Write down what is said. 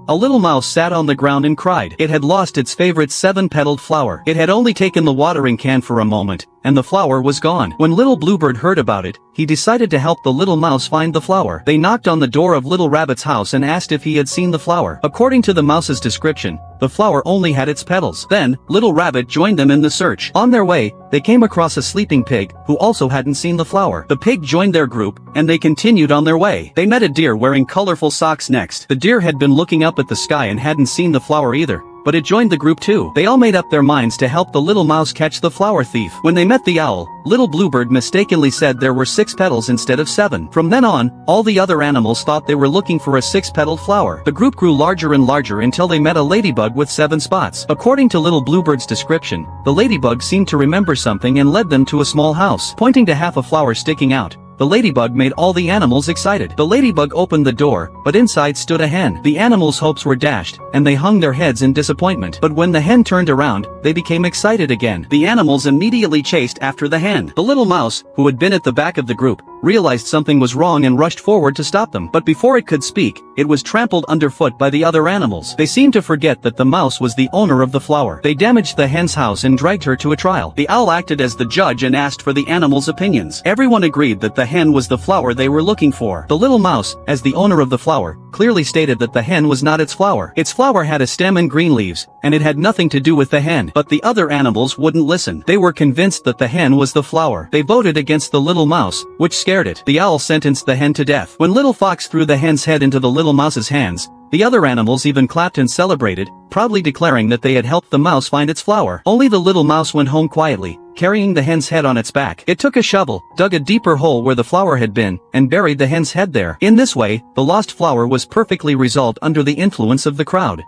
A little mouse sat on the ground and cried. It had lost its favorite 7-petaled flower. It had only taken the watering can for a moment, and the flower was gone. When Little Bluebird heard about it, he decided to help the little mouse find the flower. They knocked on the door of Little Rabbit's house and asked if he had seen the flower. According to the mouse's description, the flower only had its petals. Then, Little Rabbit joined them in the search. On their way, they came across a sleeping pig, who also hadn't seen the flower. The pig joined their group, and they continued on their way. They met a deer wearing colorful socks next. The deer had been looking up at the sky and hadn't seen the flower either, but it joined the group too. They all made up their minds to help the little mouse catch the flower thief. When they met the owl, Little Bluebird mistakenly said there were 6 petals instead of 7. From then on, all the other animals thought they were looking for a 6-petaled flower. The group grew larger and larger until they met a ladybug with 7 spots. According to Little Bluebird's description, the ladybug seemed to remember something and led them to a small house. Pointing to half a flower sticking out, the ladybug made all the animals excited. The ladybug opened the door, but inside stood a hen. The animals' hopes were dashed, and they hung their heads in disappointment. But when the hen turned around, they became excited again. The animals immediately chased after the hen. The little mouse, who had been at the back of the group, realized something was wrong and rushed forward to stop them. But before it could speak, it was trampled underfoot by the other animals. They seemed to forget that the mouse was the owner of the flower. They damaged the hen's house and dragged her to a trial. The owl acted as the judge and asked for the animals' opinions. Everyone agreed that the hen was the flower they were looking for. The little mouse, as the owner of the flower, clearly stated that the hen was not its flower. Its flower had a stem and green leaves, and it had nothing to do with the hen. But the other animals wouldn't listen. They were convinced that the hen was the flower. They voted against the little mouse, which scared it. The owl sentenced the hen to death. When Little Fox threw the hen's head into the little mouse's hands, the other animals even clapped and celebrated, proudly declaring that they had helped the mouse find its flower. Only the little mouse went home quietly, carrying the hen's head on its back. It took a shovel, dug a deeper hole where the flower had been, and buried the hen's head there. In this way, the lost flower was perfectly resolved under the influence of the crowd.